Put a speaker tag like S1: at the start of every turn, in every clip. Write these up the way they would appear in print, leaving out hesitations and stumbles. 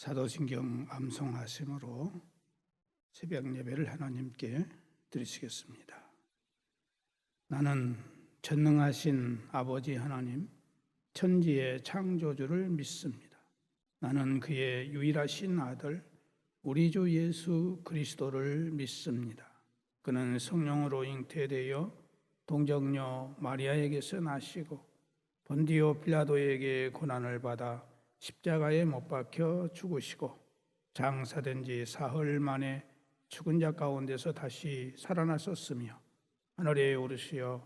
S1: 사도신경 암송하심으로 새벽 예배를 하나님께 드리시겠습니다. 나는 전능하신 아버지 하나님, 천지의 창조주를 믿습니다. 나는 그의 유일하신 아들, 우리 주 예수 그리스도를 믿습니다. 그는 성령으로 잉태되어 동정녀 마리아에게서 나시고 본디오 빌라도에게 고난을 받아 십자가에 못 박혀 죽으시고 장사된 지 사흘 만에 죽은 자 가운데서 다시 살아나셨으며 하늘에 오르시어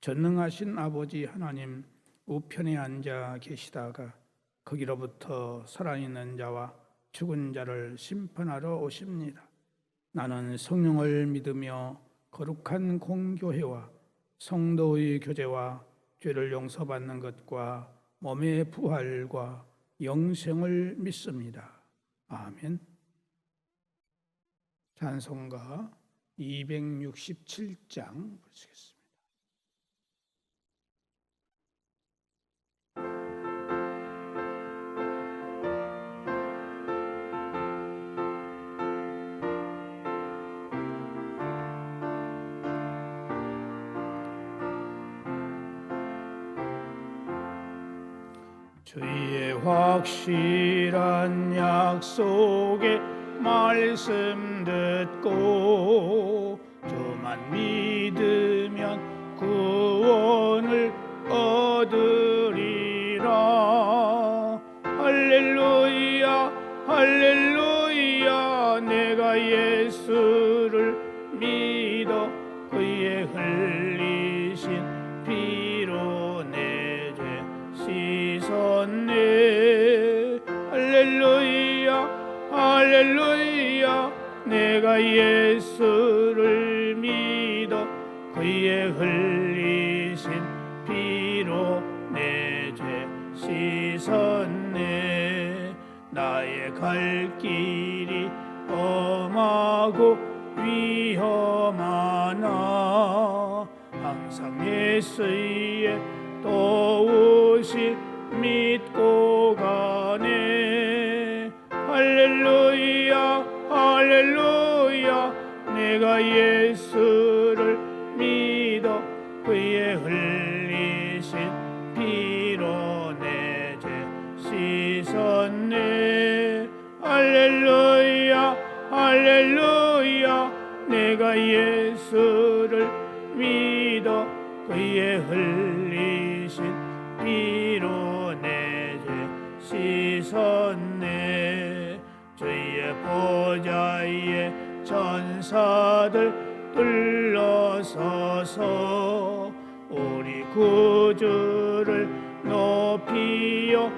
S1: 전능하신 아버지 하나님 우편에 앉아 계시다가 거기로부터 살아있는 자와 죽은 자를 심판하러 오십니다. 나는 성령을 믿으며 거룩한 공교회와 성도의 교제와 죄를 용서받는 것과 몸의 부활과 영생을 믿습니다. 아멘. 찬송가 267장 부르시겠습니다. 주의 확실한 약속에 말씀 듣고 주만 믿으면 구원을 얻으리라. 할렐루야 할렐루야. 내가 예수를 믿어 그의 흘리신 피로 내 죄 씻었네. 할렐루야 할렐루야. 내가 예수를 믿어 그의 흘리신 피로 내 죄 씻었네. 나의 갈 길이 험하고 위험하나 항상 예수의 도우심 믿고 가네. 할렐루야 할렐루야. 내가 예수를 믿어 그의 흘리신 피로 내 죄 씻었네. 할렐루야 할렐루야. 내가 예수를 믿어 그의 흘리신 피로 내 죄 씻었네. 주의 보좌에 천사들 둘러서서 우리 구주를 높이어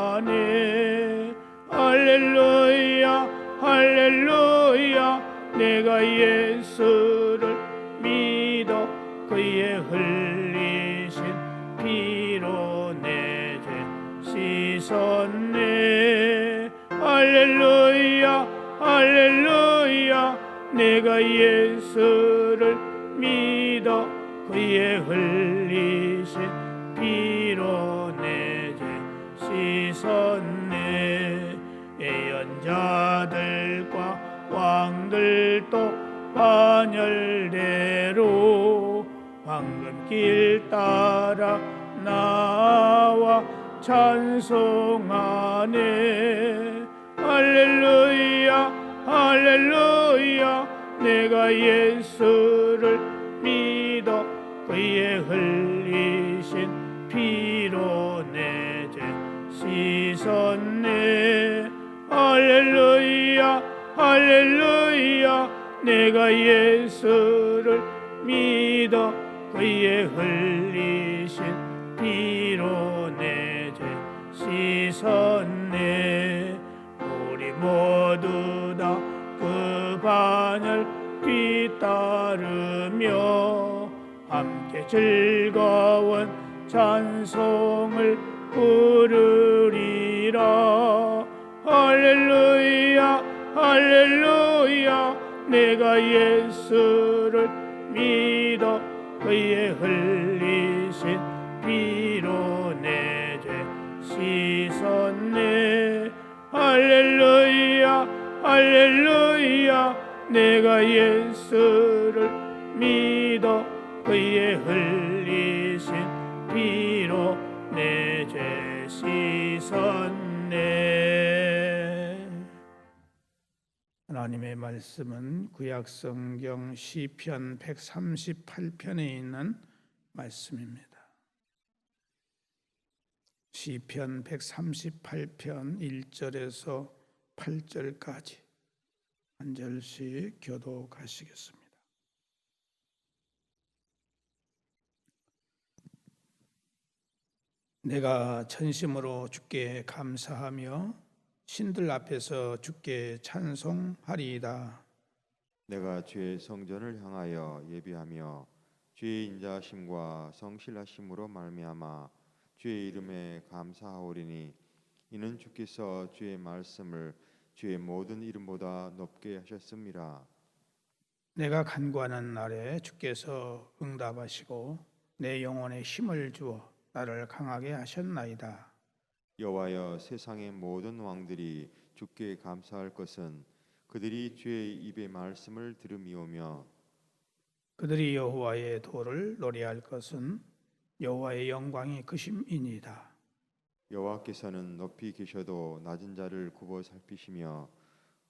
S1: 찬양하네. 할렐루야 할렐루야. 내가 예수를 믿어 그의 흘리신 피로 내 죄 씻었네. 할렐루야 할렐루야. 내가 예수를 믿어 그의 흘리신 피로 내 죄 씻었네. 예언자들과 왕들도 반열대로 황금길 따라 나와 찬송하네. 할렐루야 할렐루야. 내가 예수를 믿어 그의 흘리신 피로 내 죄 씻었네. 할렐루야 할렐루야. 내가 예수를 믿어 그의 흘리신 피로 내 죄 씻었네. 우리 모두 다 그 반열 뒤따르며 함께 즐거운 찬송을 부르리라. 할렐루야 할렐루야. 내가 예수를 믿어 그의 흘리신 피로 내 죄 씻었네. 할렐루야 할렐루야 내가 예수를 믿어 그의 흘리신 피로 내 죄 씻었네. 하나님의 말씀은 구약성경 시편 138편에 있는 말씀입니다. 시편 138편 1절에서 8절까지 한 절씩 교독하시겠습니다. 내가 전심으로 주께 감사하며 신들 앞에서 주께 찬송하리이다.
S2: 내가 주의 성전을 향하여 예비하며 주의 인자하심과 성실하심으로 말미암아 주의 이름에 감사하오리니 이는 주께서 주의 말씀을 주의 모든 이름보다 높게 하셨음이라.
S1: 내가 간구하는 날에 주께서 응답하시고 내 영혼에 힘을 주어 나를 강하게 하셨나이다.
S2: 여호와여, 세상의 모든 왕들이 주께 감사할 것은 그들이 주의 입의 말씀을 들음이오며
S1: 그들이 여호와의 도를 노래할 것은 여호와의 영광이 크심이니이다.
S2: 여호와께서는 높이 계셔도 낮은 자를 굽어 살피시며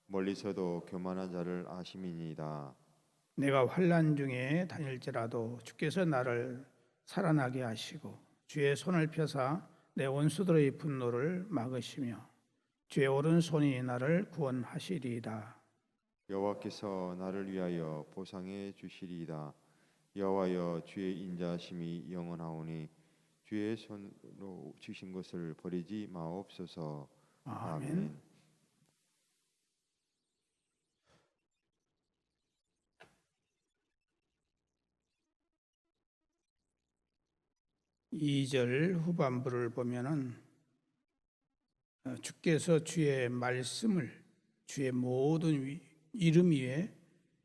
S2: 멀리서도 교만한 자를 아심이니이다.
S1: 내가 환난 중에 다닐지라도 주께서 나를 살아나게 하시고 주의 손을 펴사 내 원수들의 분노를 막으시며 주의 오른손이 나를 구원하시리이다.
S2: 여호와께서 나를 위하여 보상해 주시리이다. 여호와여, 주의 인자하심이 영원하오니 주의 손으로 주신 것을 버리지 마옵소서.
S1: 아멘.
S2: 아멘.
S1: 2절 후반부를 보면은 주께서 주의 말씀을 주의 모든 이름 위에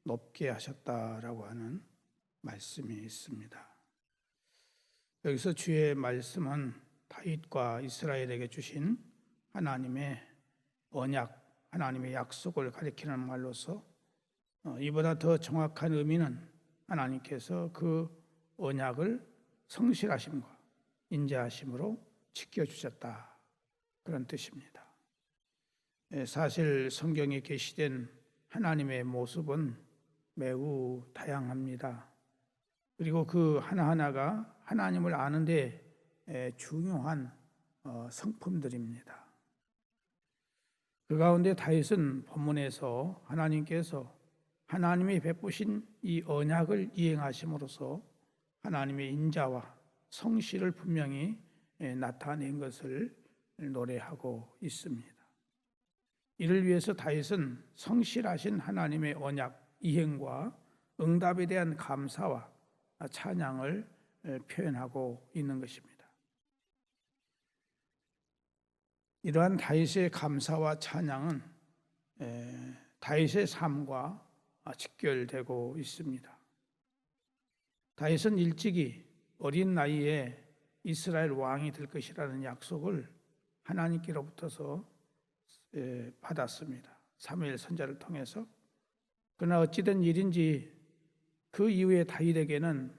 S1: 높게 하셨다라고 하는 말씀이 있습니다. 여기서 주의 말씀은 다윗과 이스라엘에게 주신 하나님의 언약, 하나님의 약속을 가리키는 말로서 이보다 더 정확한 의미는 하나님께서 그 언약을 성실하심과 인자하심으로 지켜주셨다, 그런 뜻입니다. 사실 성경에 계시된 하나님의 모습은 매우 다양합니다. 그리고 그 하나하나가 하나님을 아는 데 중요한 성품들입니다. 그 가운데 다윗은 본문에서 하나님께서 하나님이 베푸신 이 언약을 이행하심으로써 하나님의 인자와 성실을 분명히 나타낸 것을 노래하고 있습니다. 이를 위해서 다윗은 성실하신 하나님의 언약 이행과 응답에 대한 감사와 찬양을 표현하고 있는 것입니다. 이러한 다윗의 감사와 찬양은 다윗의 삶과 직결되고 있습니다. 다윗은 일찍이 어린 나이에 이스라엘 왕이 될 것이라는 약속을 하나님께로부터서 받았습니다. 사무엘 선지자를 통해서. 그러나 어찌된 일인지 그 이후에 다윗에게는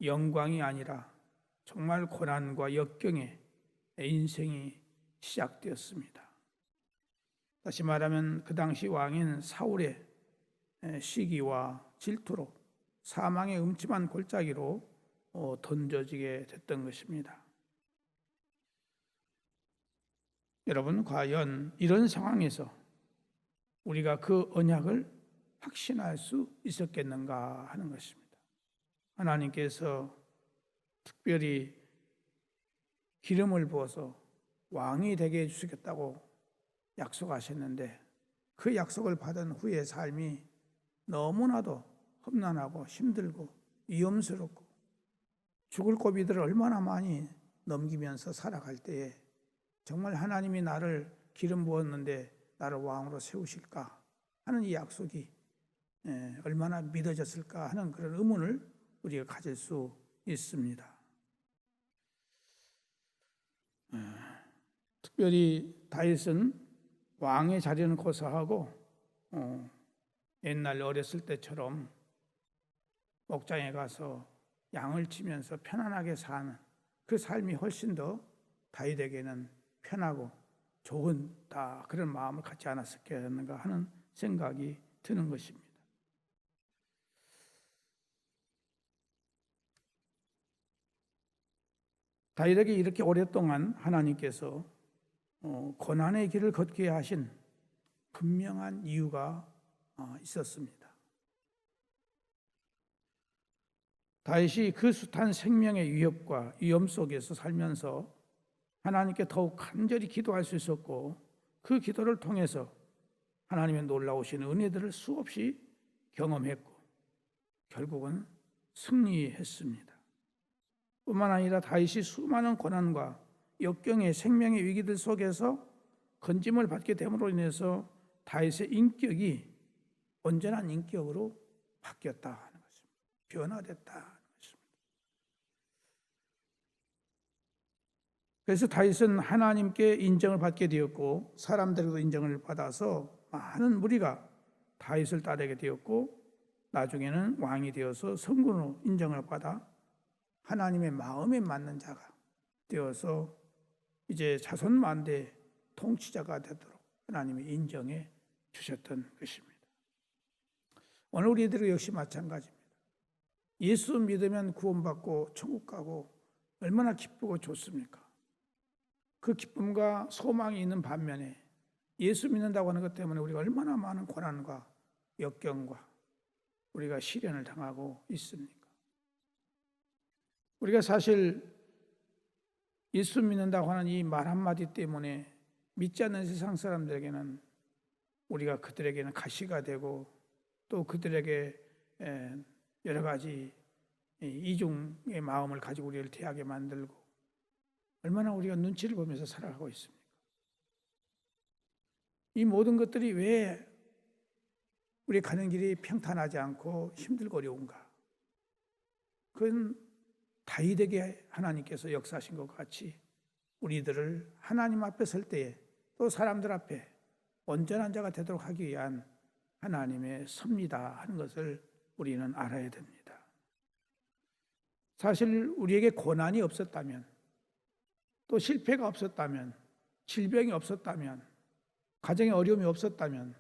S1: 영광이 아니라 정말 고난과 역경의 인생이 시작되었습니다. 다시 말하면 그 당시 왕인 사울의 시기와 질투로 사망의 음침한 골짜기로 던져지게 됐던 것입니다. 여러분, 과연 이런 상황에서 우리가 그 언약을 확신할 수 있었겠는가 하는 것입니다. 하나님께서 특별히 기름을 부어서 왕이 되게 해주시겠다고 약속하셨는데 그 약속을 받은 후의 삶이 너무나도 험난하고 힘들고 위험스럽고 죽을 고비들을 얼마나 많이 넘기면서 살아갈 때에 정말 하나님이 나를 기름 부었는데 나를 왕으로 세우실까 하는 이 약속이 얼마나 믿어졌을까 하는 그런 의문을 우리가 가질 수 있습니다. 특별히 다윗은 왕의 자리는 고사하고 옛날 어렸을 때처럼 목장에 가서 양을 치면서 편안하게 사는 그 삶이 훨씬 더 다윗에게는 편하고 좋은 그런 마음을 갖지 않았을까 하는 생각이 드는 것입니다. 다윗에게 이렇게 오랫동안 하나님께서 고난의 길을 걷게 하신 분명한 이유가 있었습니다. 다윗이 그 숱한 생명의 위협과 위험 속에서 살면서 하나님께 더욱 간절히 기도할 수 있었고, 그 기도를 통해서 하나님의 놀라우신 은혜들을 수없이 경험했고 결국은 승리했습니다. 뿐만 아니라 다윗이 수많은 고난과 역경의 생명의 위기들 속에서 건짐을 받게 됨으로 인해서 다윗의 인격이 온전한 인격으로 바뀌었다 하는 것입니다. 변화됐다 하는 것입니다. 그래서 다윗은 하나님께 인정을 받게 되었고 사람들에게도 인정을 받아서 많은 무리가 다윗을 따르게 되었고 나중에는 왕이 되어서 성군으로 인정을 받아 하나님의 마음에 맞는 자가 되어서 이제 자손 만대 통치자가 되도록 하나님이 인정해 주셨던 것입니다. 오늘 우리들은 역시 마찬가지입니다. 예수 믿으면 구원받고 천국 가고 얼마나 기쁘고 좋습니까? 그 기쁨과 소망이 있는 반면에 예수 믿는다고 하는 것 때문에 우리가 얼마나 많은 고난과 역경과 우리가 시련을 당하고 있습니까? 우리가 사실 예수 믿는다고 하는 이 말 한마디 때문에 믿지 않는 세상 사람들에게는 우리가 그들에게는 가시가 되고 또 그들에게 여러 가지 이중의 마음을 가지고 우리를 대하게 만들고 얼마나 우리가 눈치를 보면서 살아가고 있습니까? 이 모든 것들이 왜 우리 가는 길이 평탄하지 않고 힘들고 어려운가? 그건 다윗에게 하나님께서 역사하신 것 같이 우리들을 하나님 앞에 설 때에 또 사람들 앞에 온전한 자가 되도록 하기 위한 하나님의 섭리다 하는 것을 우리는 알아야 됩니다. 사실 우리에게 고난이 없었다면 또 실패가 없었다면 질병이 없었다면 가정에 어려움이 없었다면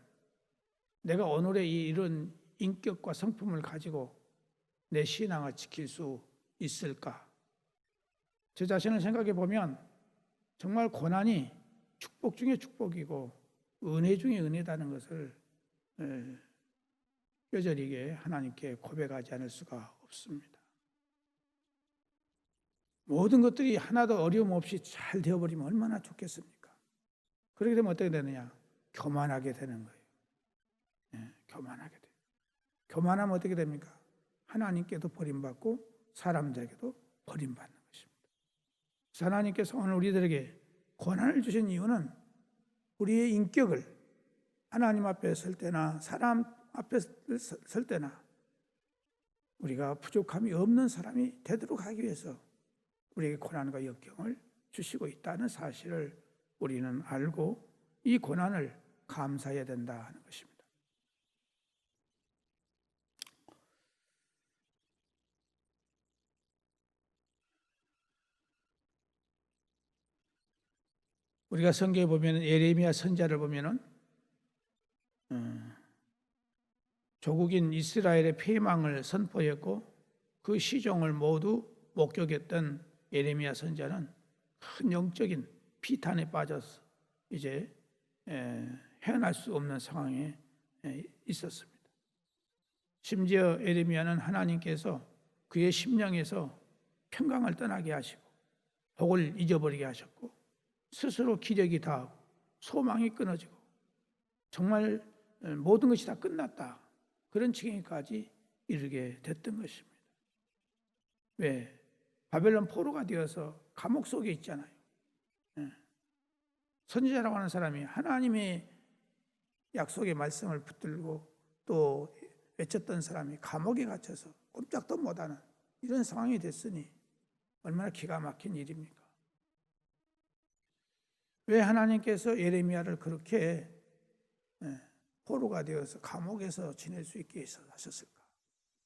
S1: 내가 오늘의 이런 인격과 성품을 가지고 내 신앙을 지킬 수 있을까? 제 자신을 생각해 보면 정말 고난이 축복 중에 축복이고 은혜 중에 은혜다는 것을 뼈저리게 하나님께 고백하지 않을 수가 없습니다. 모든 것들이 하나도 어려움 없이 잘 되어버리면 얼마나 좋겠습니까? 그렇게 되면 어떻게 되느냐? 교만하게 되는 거예요. 교만하게 돼요. 교만하면 어떻게 됩니까? 하나님께도 버림받고 사람들에게도 버림받는 것입니다. 하나님께서 오늘 우리들에게 고난을 주신 이유는 우리의 인격을 하나님 앞에 설 때나 사람 앞에 설 때나 우리가 부족함이 없는 사람이 되도록 하기 위해서 우리에게 고난과 역경을 주시고 있다는 사실을 우리는 알고 이 고난을 감사해야 된다 하는 것입니다. 우리가 성경에 보면 예레미야 선지자를 보면은 조국인 이스라엘의 폐망을 선포했고 그 시종을 모두 목격했던 예레미야 선지자는 큰 영적인 비탄에 빠져서 이제 헤어날 수 없는 상황에 있었습니다. 심지어 예레미야는 하나님께서 그의 심령에서 평강을 떠나게 하시고 복을 잊어버리게 하셨고 스스로 기력이 다하고 소망이 끊어지고 정말 모든 것이 다 끝났다 그런 지경까지 이르게 됐던 것입니다. 왜? 바벨론 포로가 되어서 감옥 속에 있잖아요. 선지자라고 하는 사람이 하나님의 약속의 말씀을 붙들고 또 외쳤던 사람이 감옥에 갇혀서 꼼짝도 못하는 이런 상황이 됐으니 얼마나 기가 막힌 일입니까? 왜 하나님께서 예레미야를 그렇게 포로가 되어서 감옥에서 지낼 수 있게 하셨을까?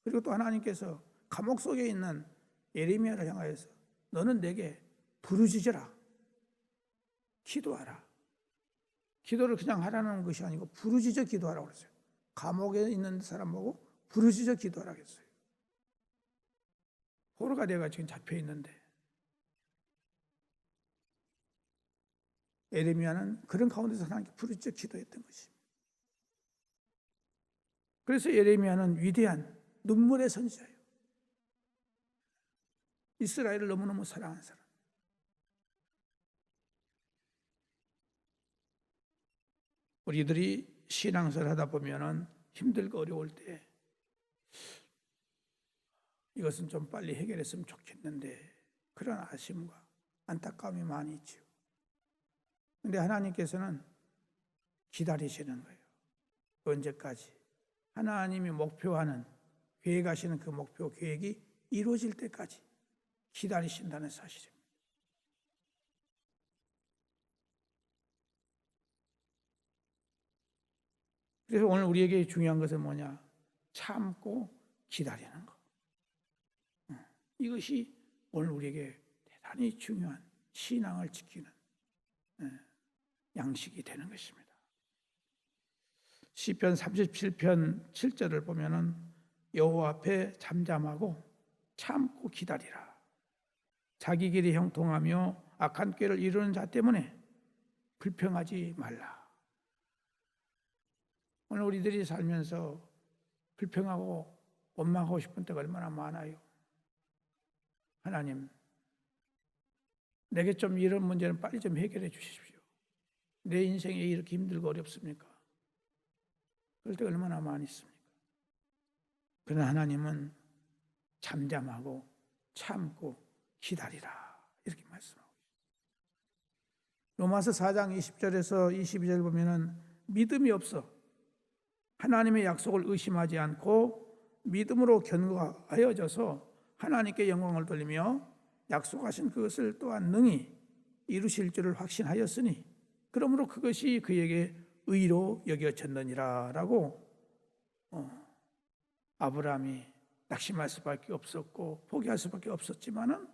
S1: 그리고 또 하나님께서 감옥 속에 있는 예레미야를 향하여서 너는 내게 부르짖어라, 기도하라. 기도를 그냥 하라는 것이 아니고 부르짖어 기도하라고 그랬어요. 감옥에 있는 사람 보고 부르짖어 기도하라고 했어요. 포로가 내가 지금 잡혀 있는데 예레미야는 그런 가운데서 하나님께 부르짖어 기도했던 것입니다. 그래서 예레미야는 위대한 눈물의 선지자예요. 이스라엘을 너무너무 사랑하는 사람. 우리들이 신앙생활 하다 보면은 힘들고 어려울 때 이것은 좀 빨리 해결했으면 좋겠는데 그런 아쉬움과 안타까움이 많이 있지요. 그런데 하나님께서는 기다리시는 거예요. 언제까지? 하나님이 목표하는 계획하시는 그 목표 계획이 이루어질 때까지 기다리신다는 사실입니다. 그래서 오늘 우리에게 중요한 것은 뭐냐? 참고 기다리는 것. 이것이 오늘 우리에게 대단히 중요한 신앙을 지키는 양식이 되는 것입니다. 시편 37편 7절을 보면은 여호와 앞에 잠잠하고 참고 기다리라. 자기 길이 형통하며 악한 꾀를 이루는 자 때문에 불평하지 말라. 오늘 우리들이 살면서 불평하고 원망하고 싶은 때가 얼마나 많아요. 하나님, 내게 좀 이런 문제는 빨리 좀 해결해 주십시오. 내 인생에 이렇게 힘들고 어렵습니까? 그럴 때 얼마나 많이 있습니까? 그러나 하나님은 잠잠하고 참고 기다리라 이렇게 말씀하고 있습니다. 로마서 4장 20절에서 22절 보면은 믿음이 없어 하나님의 약속을 의심하지 않고 믿음으로 견고하여져서 하나님께 영광을 돌리며 약속하신 그것을 또한 능히 이루실 줄을 확신하였으니 그러므로 그것이 그에게 의로 여겨졌느니라 라고 아브라함이 낙심할 수밖에 없었고 포기할 수밖에 없었지만은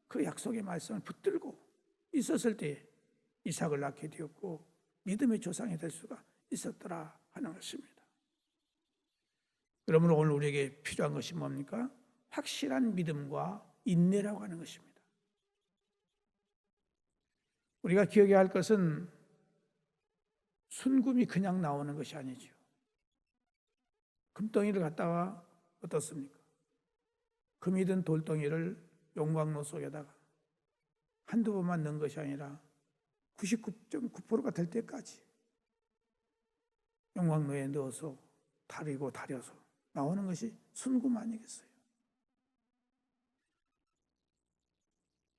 S1: 그 약속의 말씀을 붙들고 있었을 때 이삭을 낳게 되었고 믿음의 조상이 될 수가 있었더라 하는 것입니다. 그러므로 오늘 우리에게 필요한 것이 뭡니까? 확실한 믿음과 인내라고 하는 것입니다. 우리가 기억해야 할 것은 순금이 그냥 나오는 것이 아니죠. 금덩이를 갖다가 어떻습니까? 금이 든 돌덩이를 용광로 속에다가 한두 번만 넣은 것이 아니라 99.9%가 될 때까지 용광로에 넣어서 다리고 다려서 나오는 것이 순금 아니겠어요?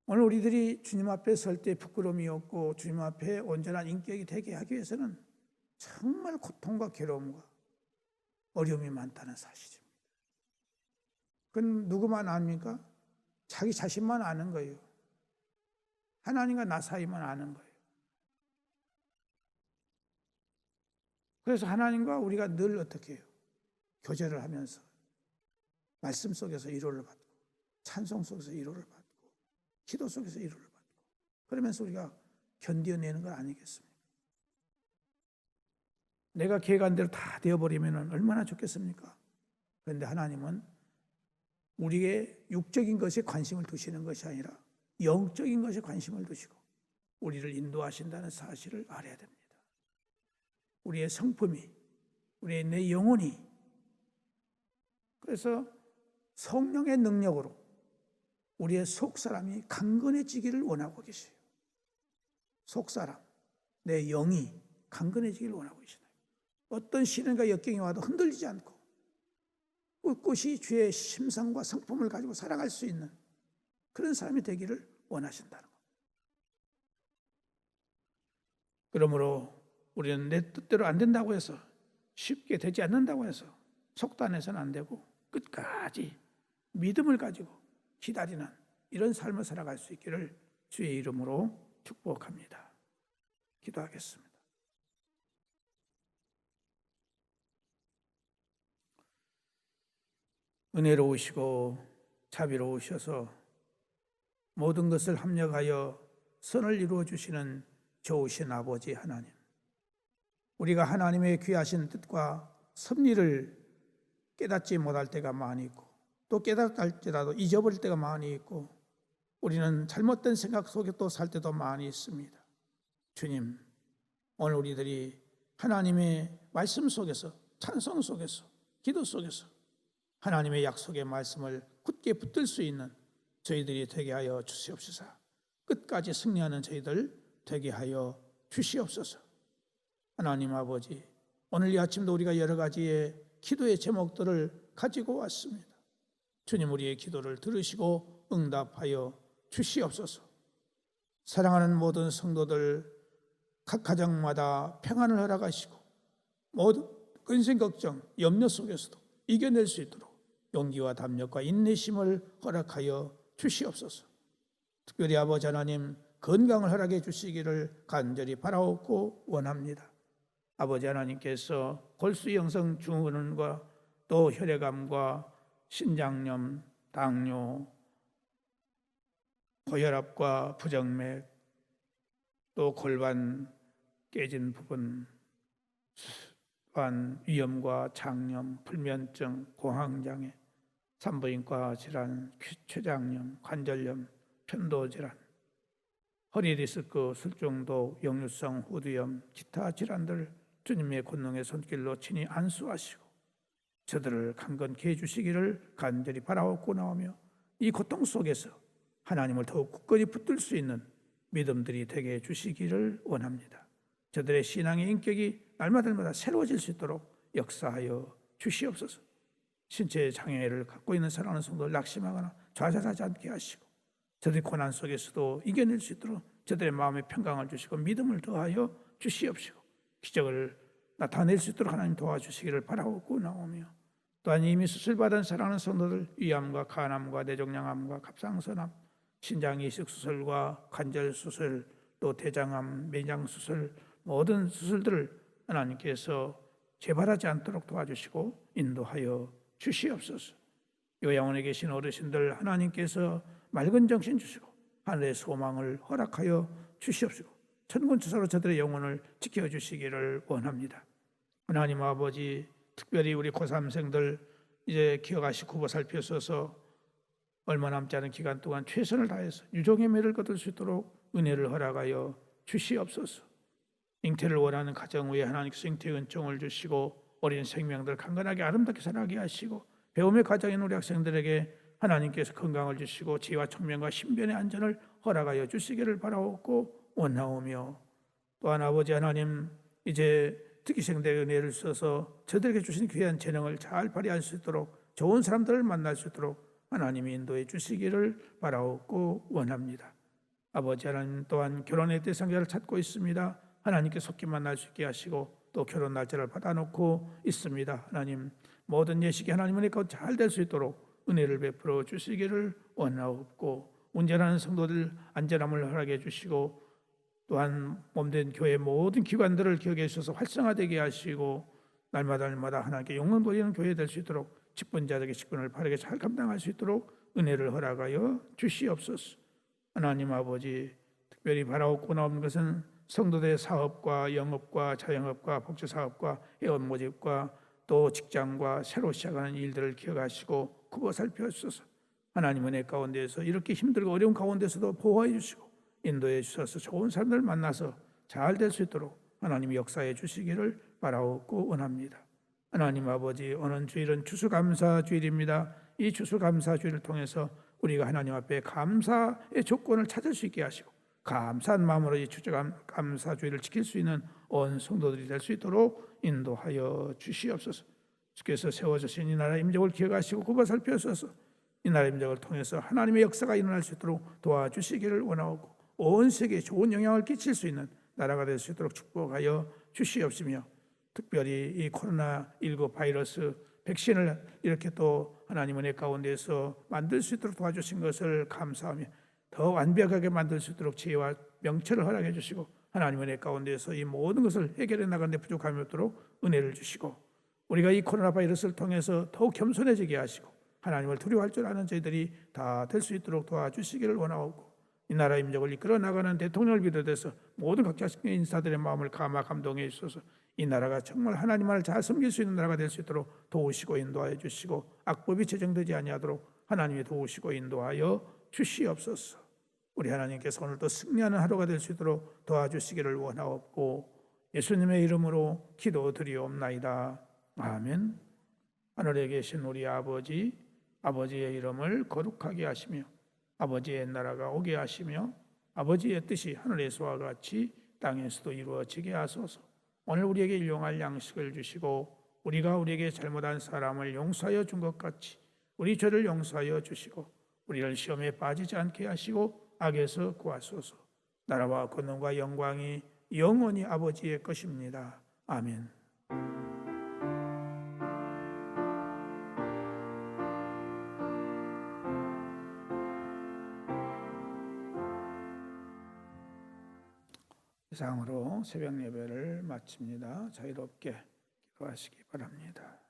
S1: 오늘 우리들이 주님 앞에 설 때 부끄러움이 없고 주님 앞에 온전한 인격이 되게 하기 위해서는 정말 고통과 괴로움과 어려움이 많다는 사실입니다. 그건 누구만 압니까? 자기 자신만 아는 거예요. 하나님과 나 사이만 아는 거예요. 그래서 하나님과 우리가 늘 어떻게 해요? 교제를 하면서 말씀 속에서 위로를 받고 찬송 속에서 위로를 받고 기도 속에서 위로를 받고 그러면서 우리가 견뎌내는 건 아니겠습니까? 내가 계획한 대로 다 되어버리면 얼마나 좋겠습니까? 그런데 하나님은 우리의 육적인 것에 관심을 두시는 것이 아니라 영적인 것에 관심을 두시고 우리를 인도하신다는 사실을 알아야 됩니다. 우리의 성품이, 우리의 내 영혼이 그래서 성령의 능력으로 우리의 속사람이 강건해지기를 원하고 계세요. 속사람, 내 영이 강건해지기를 원하고 계시나요? 어떤 시련과 역경이 와도 흔들리지 않고 꿋꿋이 주의 심성과 성품을 가지고 살아갈 수 있는 그런 사람이 되기를 원하신다는 것. 그러므로 우리는 내 뜻대로 안 된다고 해서 쉽게 되지 않는다고 해서 속단해서는 안 되고 끝까지 믿음을 가지고 기다리는 이런 삶을 살아갈 수 있기를 주의 이름으로 축복합니다. 기도하겠습니다. 은혜로우시고 자비로우셔서 모든 것을 합력하여 선을 이루어 주시는 좋으신 아버지 하나님, 우리가 하나님의 귀하신 뜻과 섭리를 깨닫지 못할 때가 많이 있고 또 깨닫할지라도 잊어버릴 때가 많이 있고 우리는 잘못된 생각 속에 또 살 때도 많이 있습니다. 주님, 오늘 우리들이 하나님의 말씀 속에서, 찬송 속에서, 기도 속에서 하나님의 약속의 말씀을 굳게 붙들 수 있는 저희들이 되게 하여 주시옵소서. 끝까지 승리하는 저희들 되게 하여 주시옵소서. 하나님 아버지, 오늘 이 아침도 우리가 여러 가지의 기도의 제목들을 가지고 왔습니다. 주님, 우리의 기도를 들으시고 응답하여 주시옵소서. 사랑하는 모든 성도들 각 가정마다 평안을 허락하시고 모든 근심 걱정, 염려 속에서도 이겨낼 수 있도록 용기와 담력과 인내심을 허락하여 주시옵소서. 특별히 아버지 하나님, 건강을 허락해 주시기를 간절히 바라옵고 원합니다. 아버지 하나님께서 골수형성 증후군과 또 혈액암과 신장염, 당뇨, 고혈압과 부정맥, 또 골반 깨진 부분, 또한 위염과 장염, 불면증, 공황장애, 산부인과 질환, 췌장염, 관절염, 편도질환, 허리디스크, 술중독, 역류성 후두염, 기타 질환들 주님의 권능의 손길로 친히 안수하시고 저들을 강건케 해주시기를 간절히 바라옵고 나오며 이 고통 속에서 하나님을 더욱 굳건히 붙들 수 있는 믿음들이 되게 해주시기를 원합니다. 저들의 신앙의 인격이 날마다 새로워질 수 있도록 역사하여 주시옵소서. 신체의 장애를 갖고 있는 사랑하는 성도를 낙심하거나 좌절하지 않게 하시고 저들의 고난 속에서도 이겨낼 수 있도록 저들의 마음에 평강을 주시고 믿음을 더하여 주시옵시고 기적을 나타낼 수 있도록 하나님 도와주시기를 바라고 나오며 또한 이미 수술받은 사랑하는 성도들 위암과 간암과 뇌종양암과 갑상선암, 신장 이식 수술과 관절 수술, 또 대장암, 매장 수술, 모든 수술들을 하나님께서 재발하지 않도록 도와주시고 인도하여 주시옵소서. 요양원에 계신 어르신들 하나님께서 맑은 정신 주시고 하늘의 소망을 허락하여 주시옵시고 천군천사로 저들의 영혼을 지켜주시기를 원합니다. 하나님 아버지, 특별히 우리 고3생들 이제 기억하시고 보살펴셔서 얼마 남지 않은 기간 동안 최선을 다해서 유종의 매를 거둘 수 있도록 은혜를 허락하여 주시옵소서. 잉태를 원하는 가정 위에 하나님께서 잉태의 은총을 주시고 어린 생명들 강건하게 아름답게 자라게 하시고 배움의 과정인 우리 학생들에게 하나님께서 건강을 주시고 지혜와 청명과 신변의 안전을 허락하여 주시기를 바라옵고 원하오며 또한 아버지 하나님, 이제 특기생들의 은혜를 써서 저들에게 주신 귀한 재능을 잘 발휘할 수 있도록 좋은 사람들을 만날 수 있도록 하나님이 인도해 주시기를 바라옵고 원합니다. 아버지 하나님, 또한 결혼의 대상자를 찾고 있습니다. 하나님께 속히 만날 수 있게 하시고 또 결혼 날짜를 받아놓고 있습니다. 하나님, 모든 예식이 하나님 은혜 가운데 잘 될 수 있도록 은혜를 베풀어 주시기를 원하옵고 운전하는 성도들 안전함을 허락해 주시고 또한 몸된 교회 모든 기관들을 기억해 주셔서 활성화되게 하시고 날마다 하나님께 영광 돌리는 교회 될 수 있도록 직분자들에게 직분을 바르게 잘 감당할 수 있도록 은혜를 허락하여 주시옵소서. 하나님 아버지, 특별히 바라옵고 나오는 것은 성도들의 사업과 영업과 자영업과 복지사업과 회원 모집과 또 직장과 새로 시작하는 일들을 기억하시고 굽어 살펴주셔서 하나님 은혜 가운데서 이렇게 힘들고 어려운 가운데서도 보호해 주시고 인도해 주셔서 좋은 사람들을 만나서 잘 될 수 있도록 하나님이 역사해 주시기를 바라옵고 원합니다. 하나님 아버지, 오늘 주일은 추수감사 주일입니다. 이 추수감사 주일을 통해서 우리가 하나님 앞에 감사의 조건을 찾을 수 있게 하시고 감사한 마음으로 이 추수감사 주일을 지킬 수 있는 온 성도들이 될 수 있도록 인도하여 주시옵소서. 주께서 세워주신 이 나라 임적을 기억하시고 굽어 살펴주셔서 이 나라 임적을 통해서 하나님의 역사가 일어날 수 있도록 도와주시기를 원하고 온 세계에 좋은 영향을 끼칠 수 있는 나라가 될 수 있도록 축복하여 주시옵시며 특별히 이 코로나19 바이러스 백신을 이렇게 또 하나님 은혜 가운데서 만들 수 있도록 도와주신 것을 감사하며 더 완벽하게 만들 수 있도록 지혜와 명철을 허락해 주시고 하나님 은혜 가운데서 이 모든 것을 해결해 나가는 데 부족함이 없도록 은혜를 주시고, 우리가 이 코로나 바이러스를 통해서 더욱 겸손해지게 하시고 하나님을 두려워할 줄 아는 저희들이 다 될 수 있도록 도와주시기를 원하옵고, 이 나라 임적을 이끌어 나가는 대통령을 비롯해서 모든 각자 인사들의 마음을 감화 감동해 주셔서 이 나라가 정말 하나님을 잘 섬길 수 있는 나라가 될 수 있도록 도우시고 인도하여 주시고, 악법이 제정되지 아니하도록 하나님이 도우시고 인도하여 주시옵소서. 우리 하나님께서 오늘도 승리하는 하루가 될 수 있도록 도와주시기를 원하옵고, 예수님의 이름으로 기도드리옵나이다. 아멘. 하늘에 계신 우리 아버지, 아버지의 이름을 거룩하게 하시며 아버지의 나라가 오게 하시며 아버지의 뜻이 하늘에서와 같이 땅에서도 이루어지게 하소서. 오늘 우리에게 일용할 양식을 주시고 우리가 우리에게 잘못한 사람을 용서하여 준 것 같이 우리 죄를 용서하여 주시고 우리를 시험에 빠지지 않게 하시고 악에서 구하소서. 나라와 권능과 영광이 영원히 아버지의 것입니다. 아멘. 이상으로 새벽 예배를 마칩니다. 자유롭게 기도하시기 바랍니다.